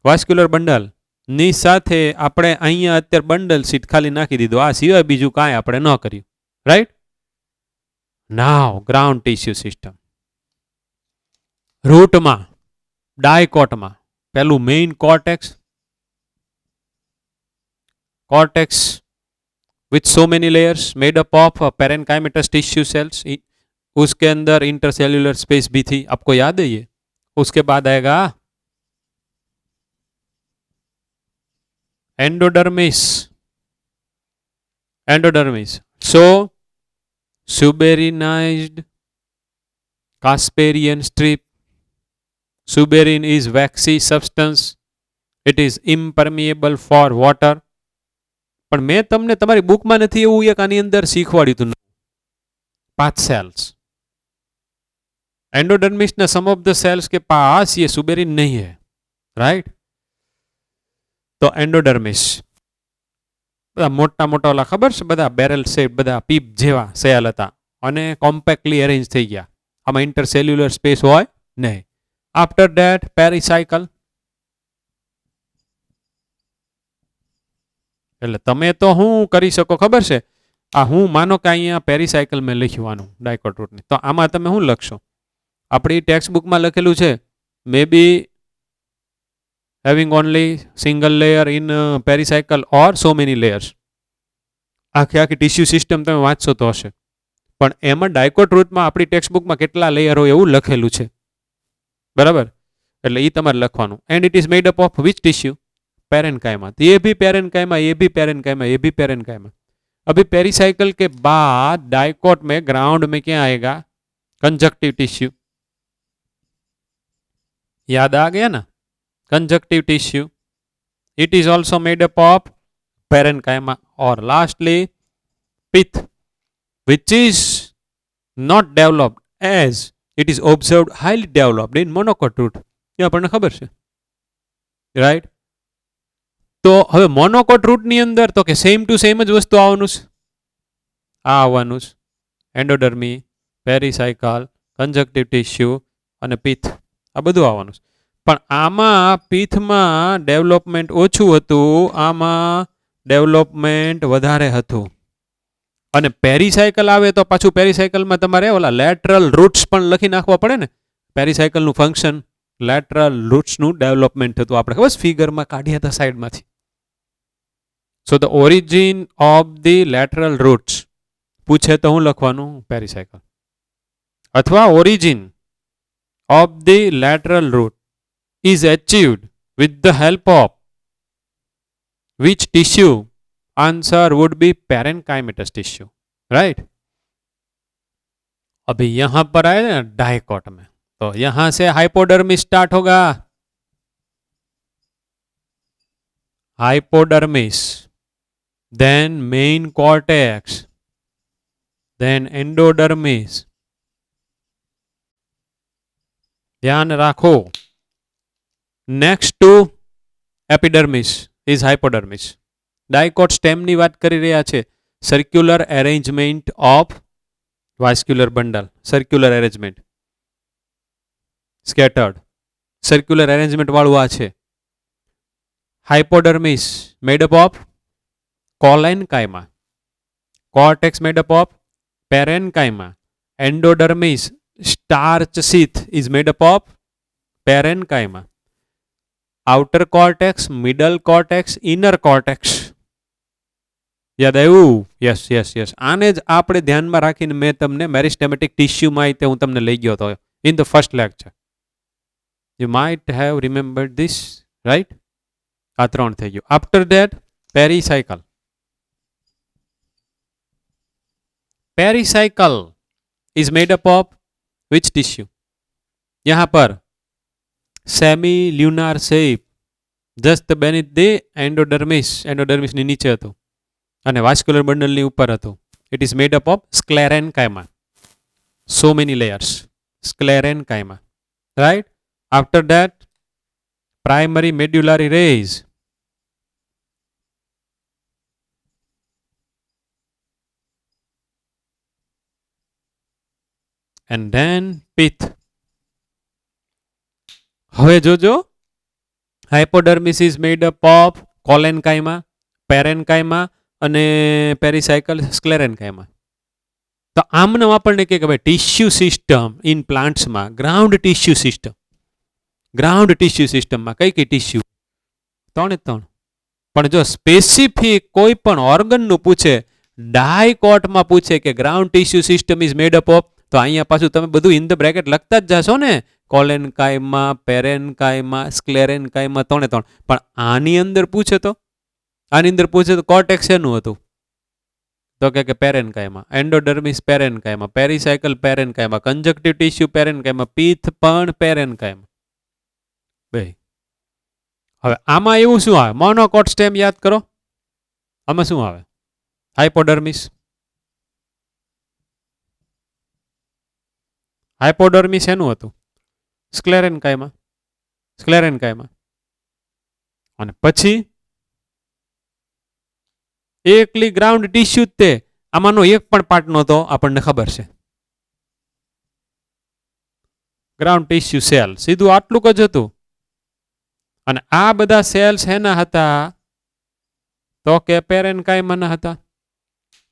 વાસ્ક્યુલર બંડલ ની સાથે આપણે અહીંયા અત્યારે બંડલ સીટ ખાલી નાખી દીધું, આ સિવાય બીજું કાંઈ આપણે ન કર્યું, રાઈટ. નાવ ગ્રાઉન્ડ ટિશ્યુ સિસ્ટમ. રૂટમાં ડાયકોટમાં પેલું main cortex, cortex with so many layers made up of parenchymatous tissue cells. उसके अंदर इंटरसेल्यूलर स्पेस भी थी, आपको याद है ये. उसके बाद आएगा endodermis. Endodermis. So suberinised Casparian strip. Suberin is waxy substance. It is impermeable for water. પણ મેં તમને તમારી બુકમાં નથી એવું એક આની અંદર શીખવાડ્યું હતું. 5 સેલ્સ एंडोडर्मिस ना सम ऑफ द सेल्स के पास ये सुबेरिन नहीं है, राइट. तो एंडोडर्मिस બધા મોટા મોટા ઓલા ખબર છે, બધા બેરલ શેપ, બધા પીપ જેવા સેલ હતા અને કોમ્પેક્ટલી અરેન્જ થઈ ગયા. આમાં ઇન્ટરસેલ્યુલર સ્પેસ હોય નહીં. After that pericycle. એટલે તમે તો શું કરી શકો ખબર છે? આ હું માનો કે અહીંયા પેરીસાયકલ મેં લખવાનું ડાયકોટ રૂટની, તો આમાં તમે શું લખશો? આપણી ટેક્સ્ટ બુકમાં લખેલું છે મે બી having only single layer in pericycle or so many layers. આખી ટીસ્યુ સિસ્ટમ તમે વાંચશો તો હશે, પણ એમાં ડાયકોટ રૂટમાં આપણી ટેક્સ્ટ બુકમાં કેટલા લેયર હોય એવું લખેલું છે, બરાબર? એટલે એ તમારે લખવાનું. And it is made up of which tissue? Parenchyma. तो ये भी पेरेन्काइमा, ये भी पेरेन्काइमा, ये भी पेरेन्काइमा. अभी पेरिसाइकिल के बाद डाइकोट में ग्राउंड में क्या आएगा? Conjunctive tissue. याद आ गया ना? Conjunctive tissue. It is also made up of parenchyma. और lastly pith, which is not developed as it is observed highly developed in monocot root. ये આપણને ખબર છે, રાઈટ? તો હવે મોનોકોટ રૂટની અંદર તો કે સેમ ટુ સેમ જ વસ્તુ આવવાનું છે, આ આવવાનું છે, એન્ડોડર્મી, પેરીસાયકલ, કંજક્ટિવ ટિશ્યુ અને પીથ, આ બધું આવવાનું છે. પણ આમાં પીથમાં ડેવલપમેન્ટ ઓછું હતું, આમાં ડેવલપમેન્ટ વધારે હતું. અને પેરીસાયકલ આવે તો પાછું પેરીસાયકલમાં તમારે ઓલા લેટરલ રૂટ્સ પણ લખી નાખવા પડે ને. પેરીસાયકલનું ફંક્શન લેટરલ રૂટ્સનું ડેવલપમેન્ટ થતું, આપણે ખબર ફિગરમાં કાઢ્યા હતા સાઈડમાંથી. So the origin of the lateral roots પૂછે તો હું લખવાનું? પેરીસાયકલ. અથવા origin of the lateral root is achieved with the help of which tissue? Answer would be parenchymatous tissue, right? अभी यहां पर आए ना डाइकोट में, तो यहां से हाइपोडर्मिस स्टार्ट होगा. Hypodermis, then main cortex, then endodermis. ध्यान राखो. Next to epidermis is hypodermis. Dicot સ્ટેમની વાત કરી રહ્યા છે. Circular arrangement of vascular bundle, circular arrangement, scattered circular arrangement વાળું આ છે. Hypodermis made up of collenchyma, cortex made up of parenchyma, endodermis starch sheath is made up of parenchyma, outer cortex, middle cortex, inner cortex. યાદ આવ્યું? Yes yes yes. આને જ આપણે ધ્યાનમાં રાખીને મેં તમને મેરિસ્ટેમેટિક ટિશ્યુમાં હું તમને લઈ ગયો હતો in the first lecture. You might have remembered this, right? આ 3 થઈ ગયું. After that pericycle. Pericycle is made up of which tissue? यहां पर semi lunar shape just beneath the endodermis, endodermis ની નીચે હતું અને વાસ્ક્યુલર બંડલ ની ઉપર હતું. It is made up of sclerenchyma. so many layers, sclerenchyma, right? After that primary medullary rays, and then pith. હવે જોજો, hypodermis is made up of collenchyma, parenchyma અને પેરીસાયકલ સ્ક્લેરેન્કાઇમા. તો આમને આપણને કે ભાઈ ટિશ્યુ સિસ્ટમ ઇન પ્લાન્ટ્સમાં ground tissue system, ground tissue સિસ્ટમમાં કઈ કઈ ટિશ્યુ? 3 પણ જો સ્પેસિફિક કોઈ પણ ઓર્ગનનું પૂછે, ડાયકોટમાં પૂછે કે ground tissue system is made up of, તો અહીંયા પાછું તમે બધું ઇન ધ બ્રેકેટ લખતા જ જશો ને. કોલેનકાઇમા, પેરેન્કાઇમા, સ્ક્લેરેન્કાઇમા, 3. પણ આની અંદર પૂછે તો, આની અંદર પૂછે તો કોર્ટેક્સ એનું હતું તો કે પેરેન્કાઇમા, એન્ડોડર્મિસ પેરેન્કાઇમા, પેરીસાયકલ પેરેન્કાઇમા, કંજક્ટિવ ટિશ્યુ પેરેન્કાઇમા, પીથ પણ પેરેન્કાઇમા. બે. હવે આમાં એવું શું આવે? મોનોકોટ સ્ટેમ યાદ કરો. આમાં શું આવે? હાઇપોડર્મિસ. હાઇપોડર્મિસ એનું હતું સ્ક્લેરેન્કાઇમા, સ્ક્લેરેન્કાઇમા. અને પછી એકલી ગ્રાઉન્ડ ટિશ્યુ જ તે, આમાંનો એક પણ પાર્ટ નહોતો, આપણને ખબર છે. ગ્રાઉન્ડ ટિશ્યુ સેલ સીધું આટલું જ હતું. અને આ બધા સેલ્સ એના હતા તો કે પેરેન્કાઇમાના હતા.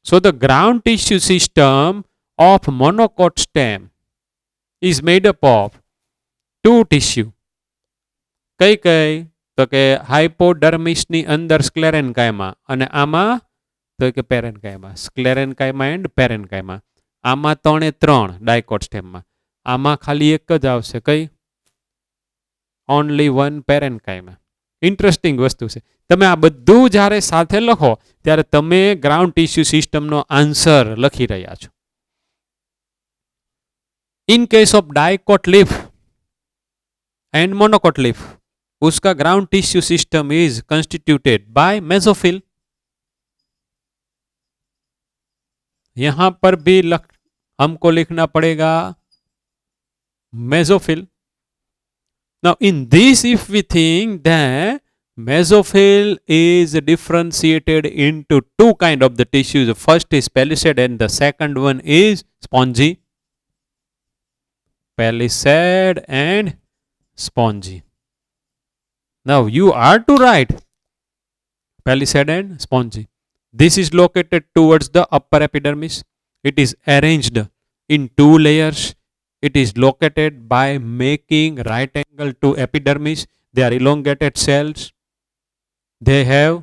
So the ground tissue system of monocot stem is made up of two tissue. કઈ કઈ? તો કે હાઇપોડર્મિસની અંદર સ્ક્લેરેન્કાઇમા અને આમાં તો કે પેરેન્કાઇમા. સ્ક્લેરેન્કાઇમા એન્ડ પેરેન્કાઇમા. આમાં 3 ડાયકોટ સ્ટેમમાં. આમાં ખાલી એક જ આવશે. કઈ? Only one પેરેન્કાઇમા. ઇન્ટરેસ્ટિંગ વસ્તુ છે. તમે આ બધું જ્યારે સાથે લખો ત્યારે તમે ગ્રાઉન્ડ ટિશ્યુ સિસ્ટમનો આન્સર લખી રહ્યા છો. In case of dicot leaf and monocot leaf, उसका ground tissue system is constituted by mesophyll. यहां पर भी हमको लिखना पड़ेगा mesophyll. Now in this, if we think that mesophyll is differentiated into two kind of the tissues, the first is palisade and the second one is spongy. Palisade and spongy. Now you are to write palisade and spongy. This is located towards the upper epidermis. It is arranged in 2 layers. It is located by making right angle to epidermis. They are elongated cells. They have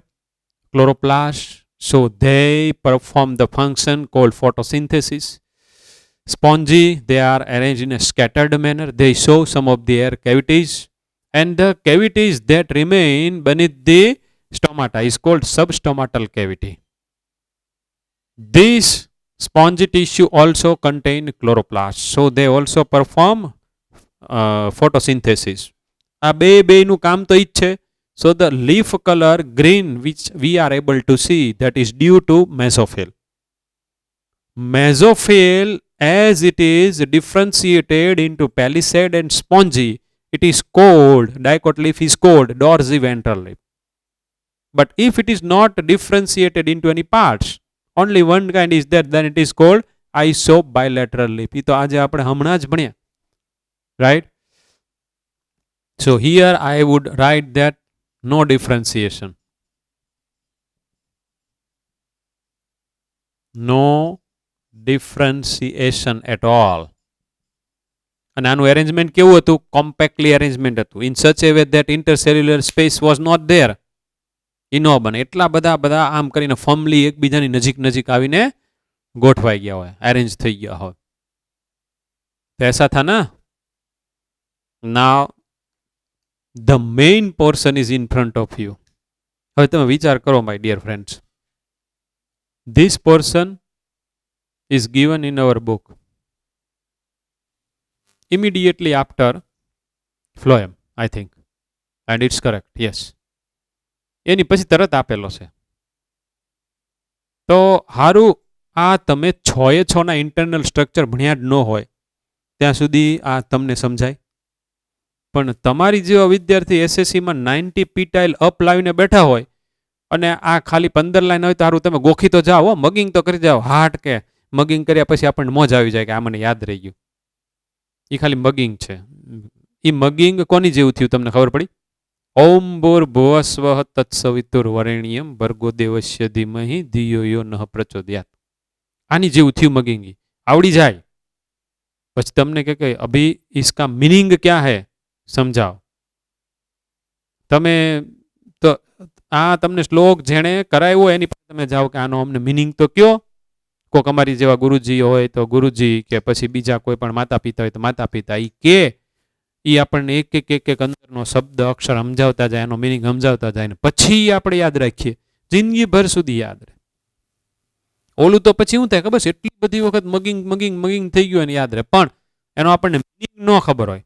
chloroplasts, so they perform the function called photosynthesis. Spongy, they are arranged in a scattered manner. They show some of the air cavities, and the cavities that remain beneath the stomata is called substomatal cavity. This spongy tissue also contain chloroplasts, so they also perform photosynthesis. આ બેનું કામ તો ઈ જ છે. So the leaf color green which we are able to see, that is due to mesophyll. Mesophyll, as it is differentiated into palisade and spongy, it is called, dicot leaf is called dorsiventral leaf. But if it is not differentiated into any parts, only one kind is there, then it is called isobilateral leaf. એ તો આજે આપણે હમણાં જ ભણ્યા, right? So here I would write that no differentiation. No differentiation at all. અને આનું arrangement કેવું હતું? કોમ્પેક્ટલી અરેન્જમેન્ટ હતું. In such a way that intercellular space was not there. ઈ ન બને. એટલા બધા આમ કરીને ફર્મલી એકબીજાની નજીક આવીને ગોઠવાઈ ગયા હોય, અરેન્જ થઈ ગયા હોય. તો ऐसा था ना? Now the main portion is in front of you. હવે તમે વિચાર કરો my dear friends. This portion is given in our book immediately after phloem, I think, and it's correct, yes. એની પછી તરત આપેલો છે. તો હારું આ તમે 6 ઇન્ટરનલ સ્ટ્રક્ચર ભણ્યા જ ન હોય ત્યાં સુધી આ તમને સમજાય. પણ તમારી જેવા વિદ્યાર્થી એસએસસીમાં 90 પીટાઇલ અપ લાવીને બેઠા હોય અને આ ખાલી 15 લાઈન હોય તો હારું તમે ગોખી તો જાઓ, મગિંગ તો કરી જાઓ. હાટ કે મગિંગ કર્યા પછી આપણને મોજ આવી જાય કે આ મને યાદ રહી ગયું. એ ખાલી મગિંગ છે. એ મગિંગ કોની જેવું થયું તમને ખબર પડી? ઓમ ભૂર્ભુવસ્વઃ તત્સવિતુર્વરેણ્યમ ભર્ગો દેવસ્ય ધીમહિ ધિયો યો નઃ પ્રચોદયાત. આની જેવું થયું મગિંગ. આવડી જાય પછી તમને કે અભી इसका मीनिंग क्या है સમજાવો. તમે તો આ તમને શ્લોક જેણે કરાવ્યો એની પાસે તમે જાઓ કે આનો અમને મીનિંગ તો કયો. કોઈક અમારી જેવા ગુરુજી હોય તો ગુરુજી, કે પછી બીજા કોઈ પણ માતા પિતા હોય તો માતા પિતા, એ કે એ આપણને એક અંદરનો શબ્દ અક્ષર સમજાવતા જાય, એનો મિનિંગ સમજાવતા જાય ને પછી આપણે યાદ રાખીએ, જિંદગીભર સુધી યાદ રહે. ઓલું તો પછી શું થાય ખબર છે? એટલી બધી વખત મગિંગ થઈ ગયું એને યાદ રહે, પણ એનો આપણને મિનિંગ ન ખબર હોય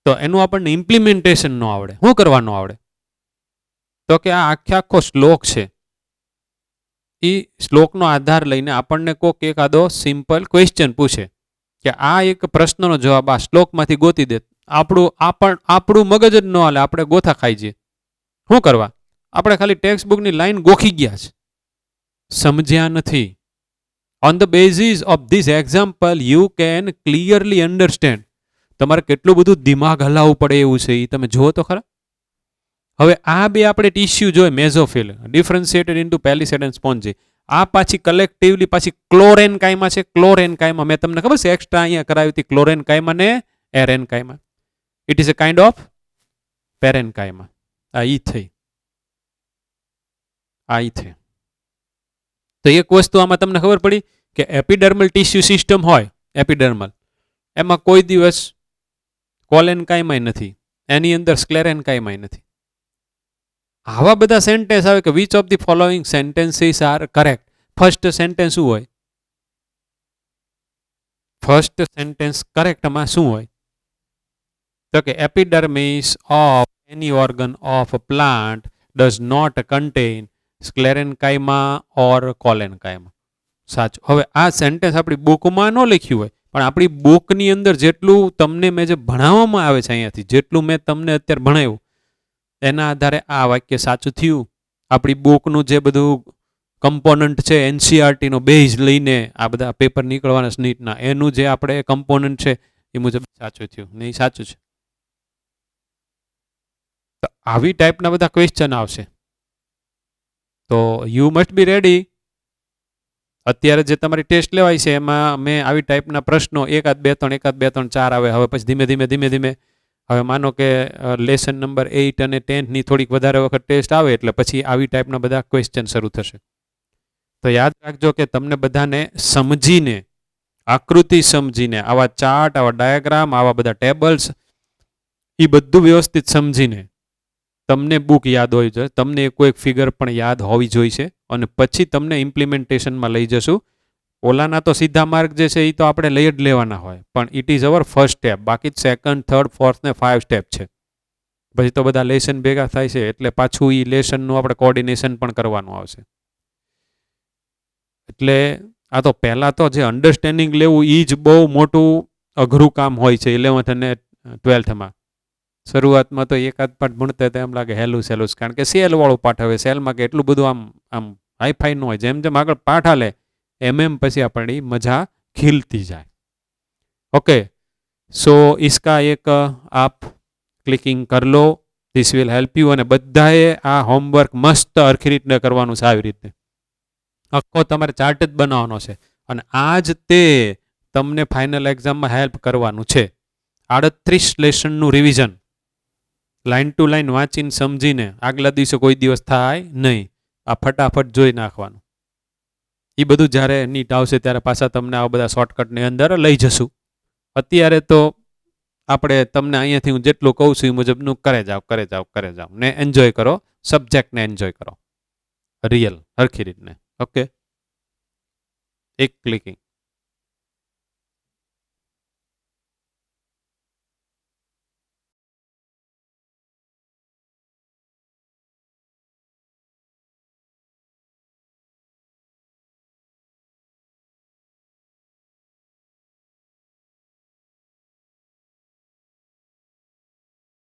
તો એનું આપણને ઇમ્પ્લિમેન્ટેશન ન આવડે. શું કરવાનું આવડે? તો કે આ આખો શ્લોક છે, એ શ્લોકનો આધાર લઈને આપણને કોઈક એકાદો સિમ્પલ ક્વેશ્ચન પૂછે કે આ એક પ્રશ્નનો જવાબ આ શ્લોકમાંથી ગોતી દે. આપણું મગજ જ ન હાલે, આપણે ગોથા ખાઈ જઈએ. શું કરવા? આપણે ખાલી ટેક્સ્ટ બુકની લાઈન ગોખી ગયા છે, સમજ્યા નથી. On the basis of this example you can clearly understand. તમારે કેટલું બધું દિમાગ હલાવવું પડે એવું છે એ તમે જુઓ તો ખરા. હવે આ બે આપણે ટીસ્યુ જોઈએ મેઝોફિલ ડિફરન્શિએટેડ ઇન્ટુ પેલિસેડ એન્ડ સ્પોન્જી. આ પાછી કલેક્ટિવલી પાછી ક્લોરેન કાયમાં છે. ક્લોરેન કાયમાં મેં તમને ખબર છે એક્સ્ટ્રા અહીંયા કરાવી હતી ક્લોરેન કાયમાં ને aerenchyma. It is a kind of parenchyma. આ ઈ થઈ આ ઈ થઈ. તો એક વસ્તુ આમાં તમને ખબર પડી કે એપિડર્મલ ટીસ્યુ સિસ્ટમ હોય એપિડર્મલ એમાં કોઈ દિવસ કોલેન કાયમાં નથી, એની અંદર સ્ક્લેરેન કાયમાં નથી. આવા બધા સેન્ટેન્સ આવે કે which of the following sentences are correct. First sentence શું હોય? ફર્સ્ટ સેન્ટેન્સ કરેક્ટમાં શું હોય? તો કે epidermis of any organ of plant does not contain sclerenchyma or collenchyma. સાચું. હવે આ સેન્ટેન્સ આપણી બુકમાં ન લખ્યું હોય પણ આપણી બુકની અંદર જેટલું તમને મેં જે ભણાવવામાં આવે છે અહીંયાથી જેટલું મેં તમને અત્યારે ભણાવ્યું એના આધારે આ વાક્ય સાચું થયું. આપણી બુકનું જે બધું કમ્પોનન્ટ છે એનસીઆરટીનો બેઝ લઈને આ બધા પેપર નીકળવાના સ્નીટના એનું જે આપણે કમ્પોનન્ટ છે એ મુજબ સાચું થયું. નહીં સાચું છે. તો આવી ટાઈપના બધા ક્વેશ્ચન આવશે. તો યુ મસ્ટ બી રેડી. અત્યારે જે તમારી ટેસ્ટ લેવાય છે એમાં મેં આવી ટાઈપના પ્રશ્નો એકાદ બે ત્રણ 4 આવે. હવે પછી ધીમે ધીમે હવે માનો કે લેસન નંબર 8 અને 10ની થોડીક વધારે વખત ટેસ્ટ આવે એટલે પછી આવી ટાઈપના બધા ક્વેશ્ચન શરૂ થશે. તો યાદ રાખજો કે તમને બધાને સમજીને આકૃતિ સમજીને આવા ચાર્ટ આવા ડાયાગ્રામ આવા બધા ટેબલ્સ એ બધું વ્યવસ્થિત સમજીને તમને બુક યાદ હોવી જોઈએ, તમને કોઈ ફિગર પણ યાદ હોવી જોઈએ અને પછી તમને ઇમ્પ્લિમેન્ટેશનમાં લઈ જશું. ઓલાના તો સીધા માર્ક જે છે એ તો આપણે લઈ જ લેવાના હોય પણ it is our first step. બાકી સેકન્ડ થર્ડ ફોર્થ ને 5 સ્ટેપ છે. પછી તો બધા લેસન ભેગા થાય છે એટલે પાછું એ લેસનનું આપણે કોર્ડિનેશન પણ કરવાનું આવશે. એટલે આ તો પહેલાં તો જે અન્ડરસ્ટેન્ડિંગ લેવું એ જ બહુ મોટું અઘરું કામ હોય છે 11th અને 12thમાં. શરૂઆતમાં તો એકાદ પાઠ ભણતા તો એમ લાગે હેલું સહેલું, કારણ કે સેલવાળું પાઠ હવે સેલમાં કે એટલું બધું આમ હાઈફાઈ ન હોય. જેમ જેમ આગળ પાઠ હાલે એમ પછી આપણી મજા ખીલતી જાય. ઓકે, સો इसका एक आप ક્લિકિંગ કર લો. This will help you. અને બધાએ આ હોમવર્ક મસ્ત હરખી રીતને કરવાનું છે. આવી રીતે આખો તમારે ચાર્ટ જ બનાવવાનો છે અને આ જ તે તમને ફાઇનલ એક્ઝામમાં હેલ્પ કરવાનું છે. 38 લેસનનું રિવિઝન લાઇન ટુ લાઇન વાંચીને સમજીને આગલા દિવસે કોઈ દિવસ થાય નહીં. આ ફટાફટ જોઈ નાખવાનું. એ બધું જ્યારે નીટ આવશે ત્યારે પાછા તમને આ બધા શોર્ટકટની અંદર લઈ જશું. અત્યારે તો આપણે તમને અહીંયાથી હું જેટલું કહું છું એ મુજબનું કરે જાઓ ને એન્જોય કરો. સબ્જેક્ટને એન્જોય કરો રિયલ હરખી રીતને. ઓકે, એક ક્લિકિંગ.